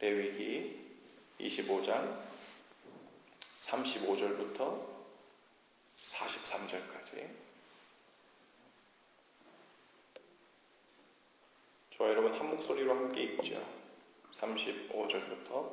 레위기 25장 35절부터 43절까지. 저와 여러분 한 목소리로 함께 읽죠. 35절부터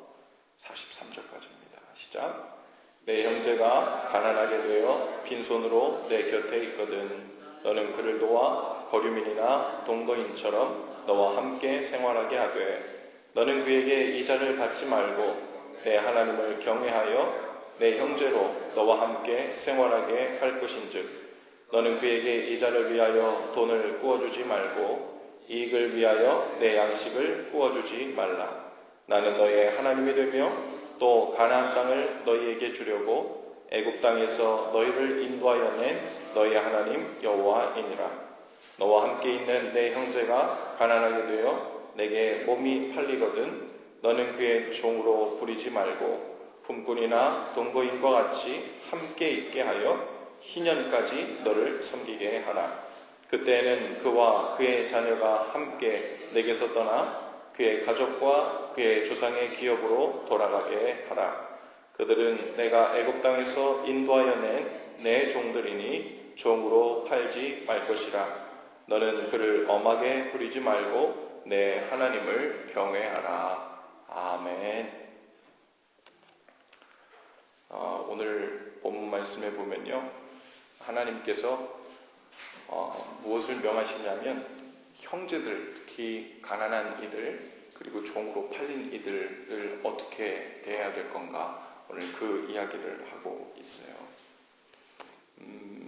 43절까지입니다. 시작. 내 형제가 가난하게 되어 빈손으로 내 곁에 있거든 너는 그를 도와 거류민이나 동거인처럼 너와 함께 생활하게 하되 너는 그에게 이자를 받지 말고 내 하나님을 경외하여 내 형제로 너와 함께 생활하게 할 것인즉 너는 그에게 이자를 위하여 돈을 구워주지 말고 이익을 위하여 내 양식을 구워주지 말라. 나는 너희의 하나님이 되며 또 가나안 땅을 너희에게 주려고 애굽 땅에서 너희를 인도하여 낸 너희의 하나님 여호와이니라. 너와 함께 있는 내 형제가 가난하게 되어 내게 몸이 팔리거든 너는 그의 종으로 부리지 말고 품꾼이나 동거인과 같이 함께 있게 하여 희년까지 너를 섬기게 하라. 그때에는 그와 그의 자녀가 함께 내게서 떠나 그의 가족과 그의 조상의 기업으로 돌아가게 하라. 그들은 내가 애굽 땅에서 인도하여 낸 내 종들이니 종으로 팔지 말 것이라. 너는 그를 엄하게 부리지 말고 내 하나님을 경외하라. 아멘. 오늘 본문 말씀에 보면요, 하나님께서 무엇을 명하시냐면 형제들, 특히 가난한 이들 그리고 종으로 팔린 이들을 어떻게 대해야 될 건가, 오늘 그 이야기를 하고 있어요.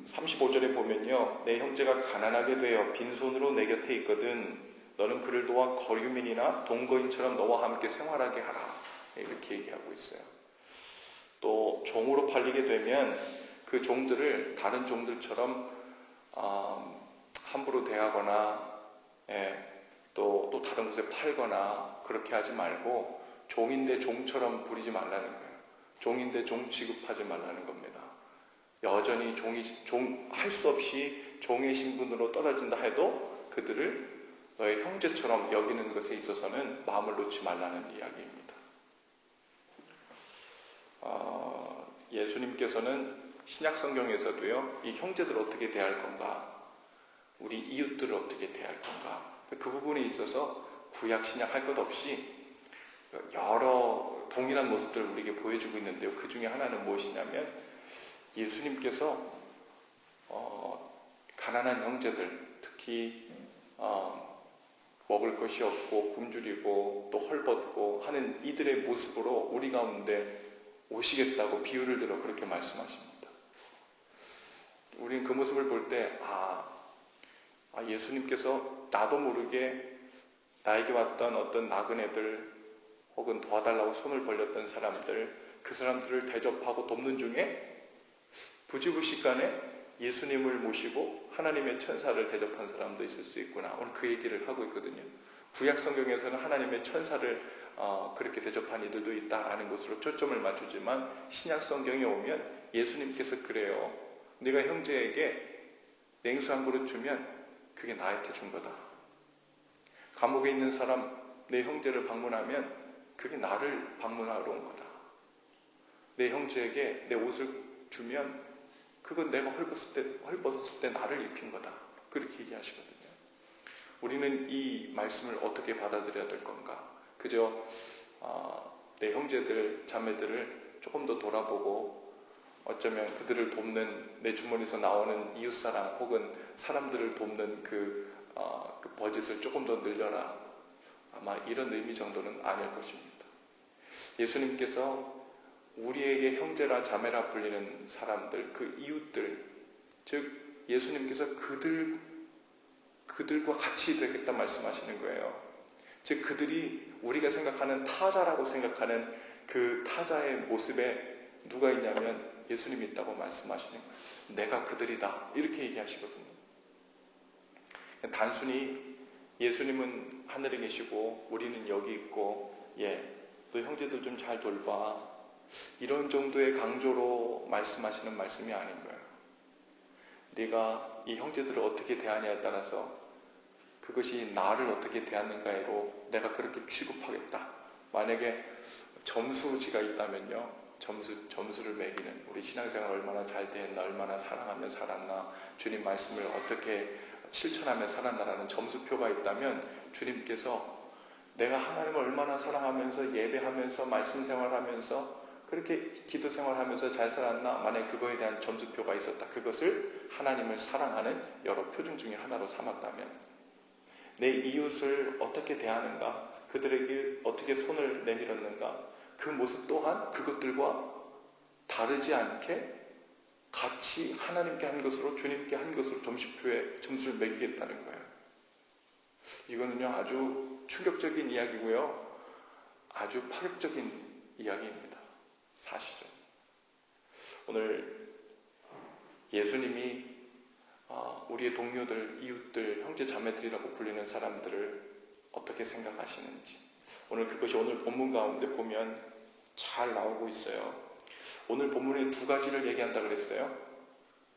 35절에 보면요, 내 형제가 가난하게 되어 빈손으로 내 곁에 있거든 너는 그를 도와 거류민이나 동거인처럼 너와 함께 생활하게 하라, 이렇게 얘기하고 있어요. 또 종으로 팔리게 되면 그 종들을 다른 종들처럼 함부로 대하거나 또 다른 곳에 팔거나 그렇게 하지 말고 종인데 종처럼 부리지 말라는 거예요. 종인데 종 취급하지 말라는 겁니다. 여전히 할 수 없이 종의 신분으로 떨어진다 해도 그들을 너의 형제처럼 여기는 것에 있어서는 마음을 놓지 말라는 이야기입니다. 예수님께서는 신약 성경에서도요, 이 형제들을 어떻게 대할 건가, 우리 이웃들을 어떻게 대할 건가, 그 부분에 있어서 구약 신약 할 것 없이 여러 동일한 모습들을 우리에게 보여주고 있는데요. 그 중에 하나는 무엇이냐면 예수님께서 가난한 형제들, 특히 먹을 것이 없고 굶주리고 또 헐벗고 하는 이들의 모습으로 우리 가운데 오시겠다고 비유를 들어 그렇게 말씀하십니다. 우리는 그 모습을 볼 때 예수님께서 나도 모르게 나에게 왔던 어떤 나그네들 혹은 도와달라고 손을 벌렸던 사람들, 그 사람들을 대접하고 돕는 중에 부지불식간에 예수님을 모시고 하나님의 천사를 대접한 사람도 있을 수 있구나, 오늘 그 얘기를 하고 있거든요. 구약 성경에서는 하나님의 천사를 그렇게 대접한 이들도 있다라는 것으로 초점을 맞추지만 신약 성경에 오면 예수님께서 그래요. 네가 형제에게 냉수 한 그릇 주면 그게 나한테 준 거다. 감옥에 있는 사람, 내 형제를 방문하면 그게 나를 방문하러 온 거다. 내 형제에게 내 옷을 주면 그건 내가 헐벗었을 때 나를 입힌 거다. 그렇게 얘기하시거든요. 우리는 이 말씀을 어떻게 받아들여야 될 건가? 그저 내 형제들, 자매들을 조금 더 돌아보고 어쩌면 그들을 돕는, 내 주머니에서 나오는 이웃사랑 혹은 사람들을 돕는 그 버짓을 조금 더 늘려라, 아마 이런 의미 정도는 아닐 것입니다. 예수님께서 우리에게 형제라 자매라 불리는 사람들, 그 이웃들, 즉 예수님께서 그들과 같이 되겠다 말씀하시는 거예요. 즉 그들이 우리가 생각하는 타자라고 생각하는 그 타자의 모습에 누가 있냐면 예수님이 있다고 말씀하시는 거예요. 내가 그들이다, 이렇게 얘기하시거든요. 단순히 예수님은 하늘에 계시고 우리는 여기 있고 너 형제들 좀 잘 돌봐, 이런 정도의 강조로 말씀하시는 말씀이 아닌 거예요. 네가 이 형제들을 어떻게 대하냐에 따라서 그것이 나를 어떻게 대하는가로 내가 그렇게 취급하겠다, 만약에 점수지가 있다면요, 점수를 매기는, 우리 신앙생활 얼마나 잘 됐나, 얼마나 사랑하며 살았나, 주님 말씀을 어떻게 실천하며 살았나라는 점수표가 있다면 주님께서 내가 하나님을 얼마나 사랑하면서 예배하면서 말씀 생활하면서 그렇게 기도 생활하면서 잘 살았나, 만약 그거에 대한 점수표가 있었다, 그것을 하나님을 사랑하는 여러 표준 중에 하나로 삼았다면, 내 이웃을 어떻게 대하는가, 그들에게 어떻게 손을 내밀었는가, 그 모습 또한 그것들과 다르지 않게 같이 하나님께 한 것으로, 주님께 한 것으로 점수표에 점수를 매기겠다는 거예요. 이거는요, 아주 충격적인 이야기고요, 아주 파격적인 이야기입니다. 사실은 오늘 예수님이 우리의 동료들, 이웃들, 형제 자매들이라고 불리는 사람들을 어떻게 생각하시는지, 오늘 그것이 오늘 본문 가운데 보면 잘 나오고 있어요. 오늘 본문에 두 가지를 얘기한다 그랬어요.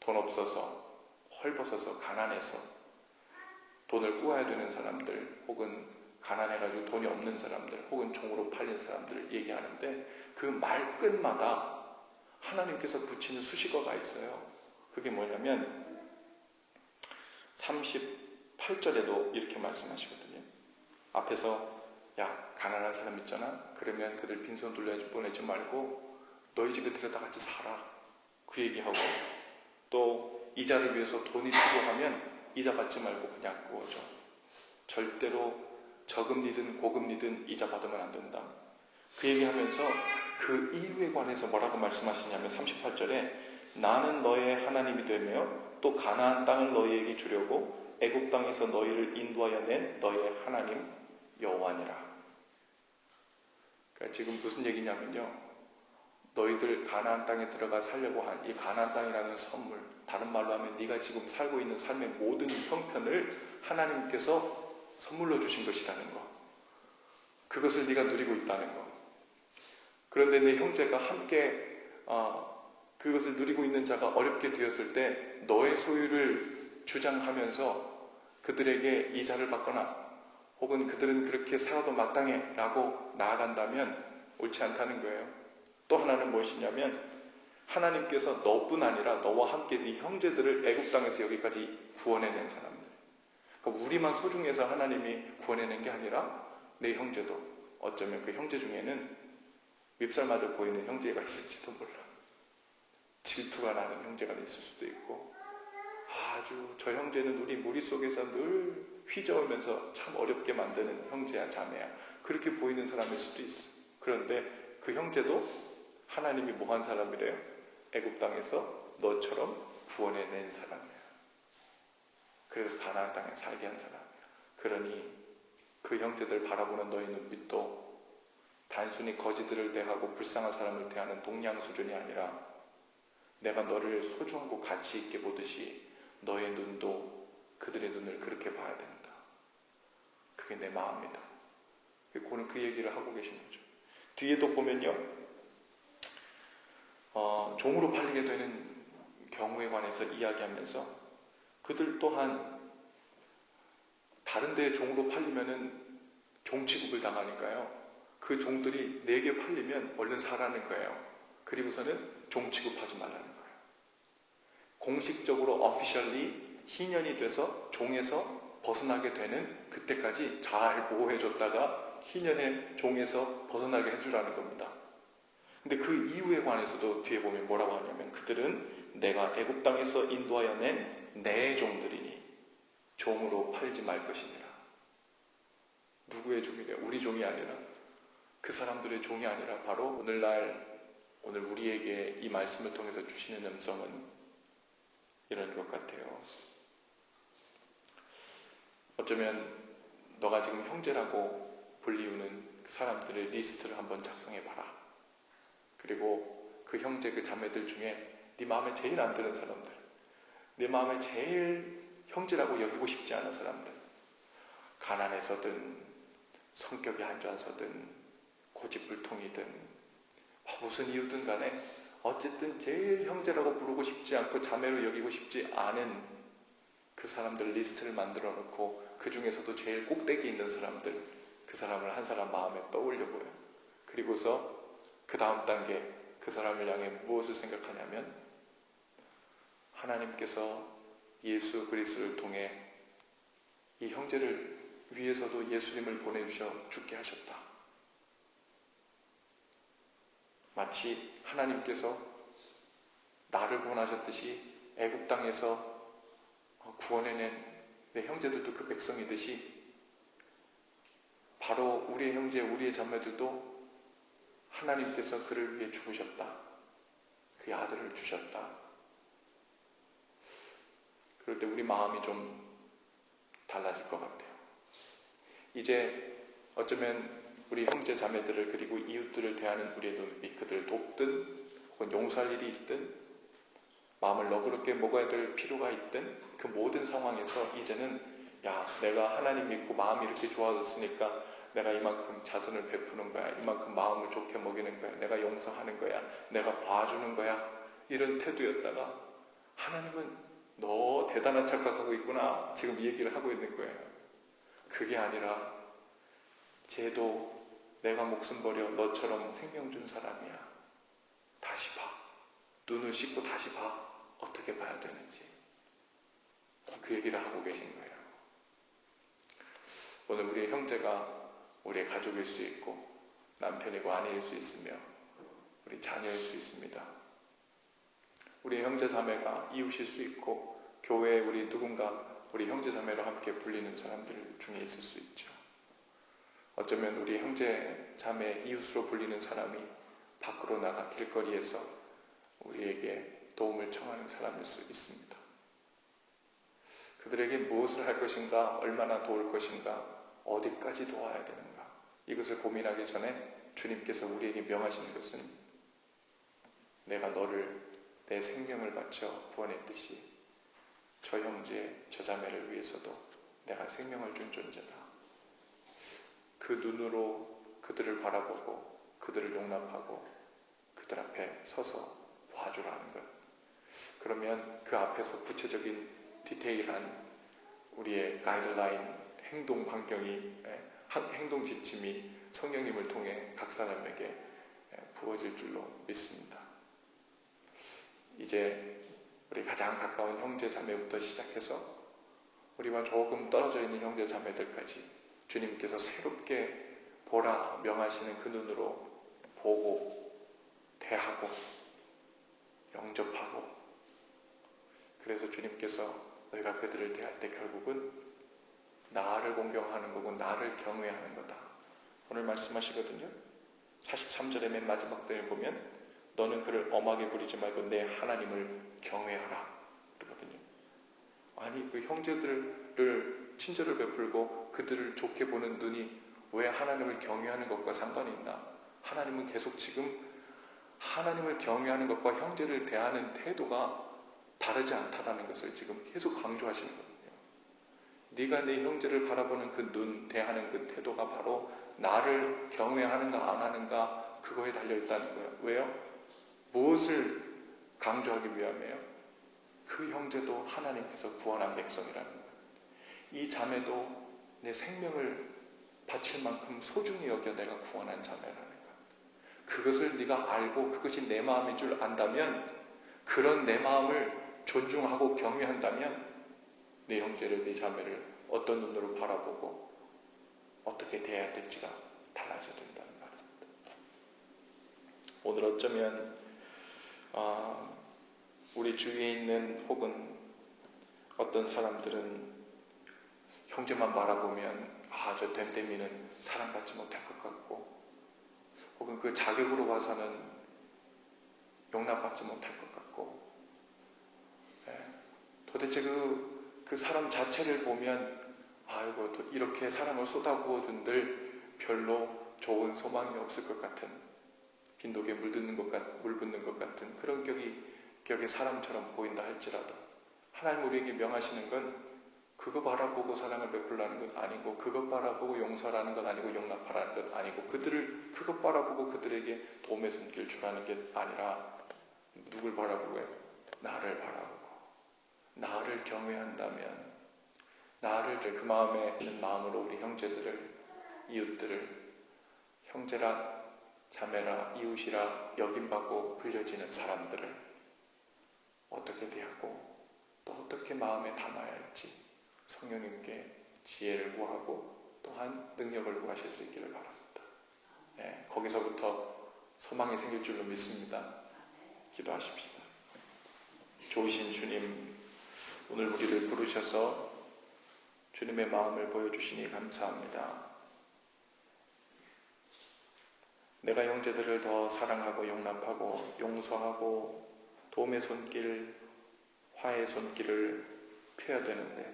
돈 없어서, 헐벗어서, 가난해서 돈을 꾸어야 되는 사람들, 혹은 가난해가지고 돈이 없는 사람들, 혹은 종으로 팔린 사람들을 얘기하는데, 그 말끝마다 하나님께서 붙이는 수식어가 있어요. 그게 뭐냐면 38절에도 이렇게 말씀하시거든요. 앞에서 야, 가난한 사람 있잖아, 그러면 그들 빈손 보내지 말고 너희 집에 들여다 같이 살아, 그 얘기하고, 또 이자를 위해서 돈이 필요하면 이자 받지 말고 그냥 구워줘. 절대로 저금리든 고금리든 이자 받으면 안 된다. 그 얘기하면서 그 이유에 관해서 뭐라고 말씀하시냐면 38절에 나는 너의 하나님이 되며 또 가나안 땅을 너희에게 주려고 애굽 땅에서 너희를 인도하여 낸 너의 하나님 여호와니라. 그러니까 지금 무슨 얘기냐면요, 너희들 가나안 땅에 들어가 살려고 한 이 가나안 땅이라는 선물, 다른 말로 하면 네가 지금 살고 있는 삶의 모든 형편을 하나님께서 선물로 주신 것이라는 거, 그것을 네가 누리고 있다는 거. 그런데 내 형제가 함께 그것을 누리고 있는 자가 어렵게 되었을 때 너의 소유를 주장하면서 그들에게 이자를 받거나, 혹은 그들은 그렇게 살아도 마땅해 라고 나아간다면 옳지 않다는 거예요. 또 하나는 무엇이냐면 하나님께서 너뿐 아니라 너와 함께 네 형제들을 애굽 땅에서 여기까지 구원해낸 사람들, 그러니까 우리만 소중해서 하나님이 구원해낸 게 아니라 내 형제도, 어쩌면 그 형제 중에는 밉살맞아 보이는 형제가 있을지도 몰라. 질투가 나는 형제가 있을 수도 있고, 아주 저 형제는 우리 무리 속에서 늘 휘저으면서 참 어렵게 만드는 형제야, 자매야, 그렇게 보이는 사람일 수도 있어. 그런데 그 형제도 하나님이 뭐 한 사람이래요? 애굽 땅에서 너처럼 구원해낸 사람이야. 그래서 가나안 땅에 살게 한 사람이야. 그러니 그 형제들 바라보는 너의 눈빛도 단순히 거지들을 대하고 불쌍한 사람을 대하는 동양 수준이 아니라 내가 너를 소중하고 가치 있게 보듯이 너의 눈도 그들의 눈을 그렇게 봐야 된다. 그게 내 마음이다. 오늘 그 얘기를 하고 계신 거죠. 뒤에도 보면요, 종으로 팔리게 되는 경우에 관해서 이야기하면서 그들 또한 다른 데에 종으로 팔리면은 종 취급을 당하니까요, 그 종들이 내게 팔리면 얼른 사라는 거예요. 그리고서는 종 취급하지 말라는 거예요. 공식적으로 officially 희년이 돼서 종에서 벗어나게 되는 그때까지 잘 보호해줬다가 희년의 종에서 벗어나게 해주라는 겁니다. 근데 그 이유에 관해서도 뒤에 보면 뭐라고 하냐면 그들은 내가 애굽 땅에서 인도하여 낸 내 종들이니 종으로 팔지 말 것이니라. 누구의 종이래요? 우리 종이 아니라, 그 사람들의 종이 아니라 바로 오늘 우리에게 이 말씀을 통해서 주시는 음성은 이런 것 같아요. 어쩌면 너가 지금 형제라고 불리우는 사람들의 리스트를 한번 작성해봐라. 그리고 그 형제, 그 자매들 중에 네 마음에 제일 안 드는 사람들, 내 마음에 제일 형제라고 여기고 싶지 않은 사람들, 가난해서든 성격이 안 좋아서든 고집불통이든 무슨 이유든 간에 어쨌든 제일 형제라고 부르고 싶지 않고 자매로 여기고 싶지 않은 그 사람들 리스트를 만들어 놓고 그 중에서도 제일 꼭대기 있는 사람들, 그 그 사람을 한 사람 마음에 떠올려보여. 그리고서 그 다음 단계 그 사람을 향해 무엇을 생각하냐면 하나님께서 예수 그리스도를 통해 이 형제를 위해서도 예수님을 보내주셔 죽게 하셨다. 마치 하나님께서 나를 구원하셨듯이 애굽 땅에서 구원해낸 내 형제들도 그 백성이듯이 바로 우리의 형제, 우리의 자매들도 하나님께서 그를 위해 죽으셨다. 그의 아들을 주셨다. 그럴 때 우리 마음이 좀 달라질 것 같아요. 이제 어쩌면 우리 형제 자매들을 그리고 이웃들을 대하는 우리의 눈빛, 그들을 돕든 혹은 용서할 일이 있든 마음을 너그럽게 먹어야 될 필요가 있든 그 모든 상황에서 이제는 야, 내가 하나님 믿고 마음이 이렇게 좋아졌으니까 내가 이만큼 자선을 베푸는 거야. 이만큼 마음을 좋게 먹이는 거야. 내가 용서하는 거야. 내가 봐주는 거야. 이런 태도였다가 하나님은 너 대단한 착각하고 있구나. 지금 이 얘기를 하고 있는 거예요. 그게 아니라 쟤도 내가 목숨 버려 너처럼 생명 준 사람이야. 다시 봐. 눈을 씻고 다시 봐. 어떻게 봐야 되는지. 그 얘기를 하고 계신 거예요. 오늘 우리의 형제가 우리의 가족일 수 있고 남편이고 아내일 수 있으며 우리 자녀일 수 있습니다. 우리의 형제 자매가 이웃일 수 있고 교회에 우리 누군가 우리 형제 자매로 함께 불리는 사람들 중에 있을 수 있죠. 어쩌면 우리 형제 자매 이웃으로 불리는 사람이 밖으로 나가 길거리에서 우리에게 도움을 청하는 사람일 수 있습니다. 그들에게 무엇을 할 것인가, 얼마나 도울 것인가, 어디까지 도와야 되는가, 이것을 고민하기 전에 주님께서 우리에게 명하시는 것은 내가 너를 내 생명을 바쳐 구원했듯이 저 형제, 저 자매를 위해서도 내가 생명을 준 존재다. 그 눈으로 그들을 바라보고 그들을 용납하고 그들 앞에 서서 봐주라는 것. 그러면 그 앞에서 구체적인 디테일한 우리의 가이드라인, 행동 반경이, 행동 지침이 성령님을 통해 각 사람에게 부어질 줄로 믿습니다. 이제 우리 가장 가까운 형제 자매부터 시작해서 우리와 조금 떨어져 있는 형제 자매들까지 주님께서 새롭게 보라 명하시는 그 눈으로 보고 대하고 영접하고, 그래서 주님께서 너희가 그들을 대할 때 결국은 나를 공경하는 거고 나를 경외하는 거다. 오늘 말씀하시거든요. 43절의 맨 마지막 대에 보면 너는 그를 엄하게 부리지 말고 내 하나님을 경외하라 그러거든요. 아니 그 형제들을 친절을 베풀고 그들을 좋게 보는 눈이 왜 하나님을 경외하는 것과 상관이 있나? 하나님은 계속 지금 하나님을 경외하는 것과 형제를 대하는 태도가 다르지 않다라는 것을 지금 계속 강조하시는 거거든요. 네가 네 형제를 바라보는 그 눈, 대하는 그 태도가 바로 나를 경외하는가 안 하는가 그거에 달려있다는 거예요. 왜요? 무엇을 강조하기 위함이에요? 그 형제도 하나님께서 구원한 백성이라는 거예요. 이 자매도 내 생명을 바칠 만큼 소중히 여겨 내가 구원한 자매라는 거예요. 그것을 네가 알고 그것이 내 마음인 줄 안다면, 그런 내 마음을 존중하고 경외한다면 내 형제를, 내 자매를 어떤 눈으로 바라보고 어떻게 대해야 될지가 달라져야 된다는 말입니다. 오늘 어쩌면 우리 주위에 있는 혹은 어떤 사람들은 형제만 바라보면 저 됨됨이는 사랑받지 못할 것 같고, 혹은 그 자격으로 봐서는 용납받지 못할 것 같고, 도대체 그 사람 자체를 보면 아이고 이렇게 사랑을 쏟아부어준들 별로 좋은 소망이 없을 것 같은, 빈독에 물 붓는 것 같은 그런 격의 사람처럼 보인다 할지라도 하나님 우리에게 명하시는 건 그거 바라보고 사랑을 베풀라는 것 아니고, 그것 바라보고 용서라는 것 아니고, 용납하라는 것 아니고, 그것 바라보고 그들에게 도움의 손길 주라는 게 아니라 누굴 바라보고요? 나를 바라보고 나를 경외한다면, 나를 그 마음에 있는 마음으로 우리 형제들을 이웃들을 형제라 자매라 이웃이라 여김받고 불려지는 사람들을 어떻게 대하고 또 어떻게 마음에 담아야 할지 성령님께 지혜를 구하고 또한 능력을 구하실 수 있기를 바랍니다. 거기서부터 소망이 생길 줄로 믿습니다. 기도하십시다. 좋으신 주님, 오늘 우리를 부르셔서 주님의 마음을 보여주시니 감사합니다. 내가 형제들을 더 사랑하고 용납하고 용서하고 도움의 손길, 화해의 손길을 펴야 되는데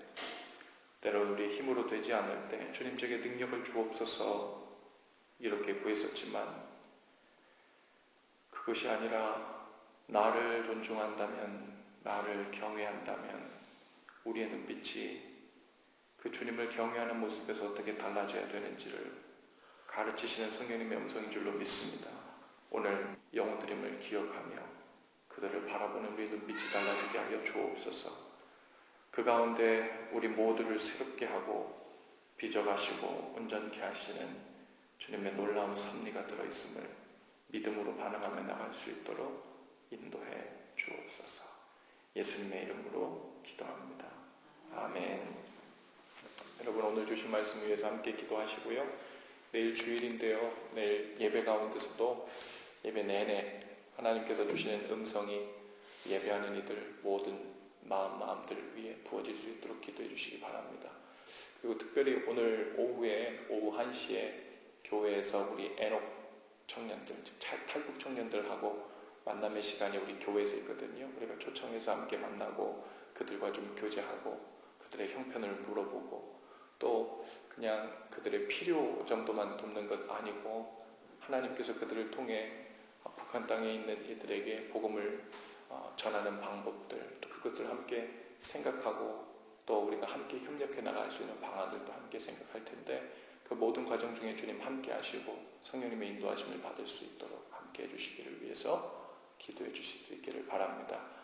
때로 우리 힘으로 되지 않을 때 주님에게 능력을 주옵소서 이렇게 구했었지만 그것이 아니라 나를 존중한다면, 나를 경외한다면 우리의 눈빛이 그 주님을 경외하는 모습에서 어떻게 달라져야 되는지를 가르치시는 성령님의 음성인 줄로 믿습니다. 오늘 영혼드림을 기억하며 그들을 바라보는 우리의 눈빛이 달라지게 하여 주옵소서. 그 가운데 우리 모두를 새롭게 하고 빚어가시고 온전케 하시는 주님의 놀라운 섭리가 들어있음을 믿음으로 반응하며 나갈 수 있도록 인도해 주옵소서. 예수님의 이름으로 기도합니다. 아멘. 여러분, 오늘 주신 말씀 위해서 함께 기도하시고요. 내일 주일인데요. 내일 예배 가운데서도 예배 내내 하나님께서 주시는 음성이 예배하는 이들 모든 마음들 위에 부어질 수 있도록 기도해 주시기 바랍니다. 그리고 특별히 오늘 오후에 오후 1시에 교회에서 우리 애녹 청년들, 즉 탈북 청년들하고 만남의 시간이 우리 교회에서 있거든요. 우리가 초청해서 함께 만나고 그들과 좀 교제하고 그들의 형편을 물어보고 또 그냥 그들의 필요 정도만 돕는 것 아니고 하나님께서 그들을 통해 북한 땅에 있는 이들에게 복음을 전하는 방법들, 또 그것을 함께 생각하고 또 우리가 함께 협력해 나갈 수 있는 방안들도 함께 생각할 텐데 그 모든 과정 중에 주님 함께 하시고 성령님의 인도하심을 받을 수 있도록 함께 해주시기를 위해서 기도해 주실 수 있기를 바랍니다.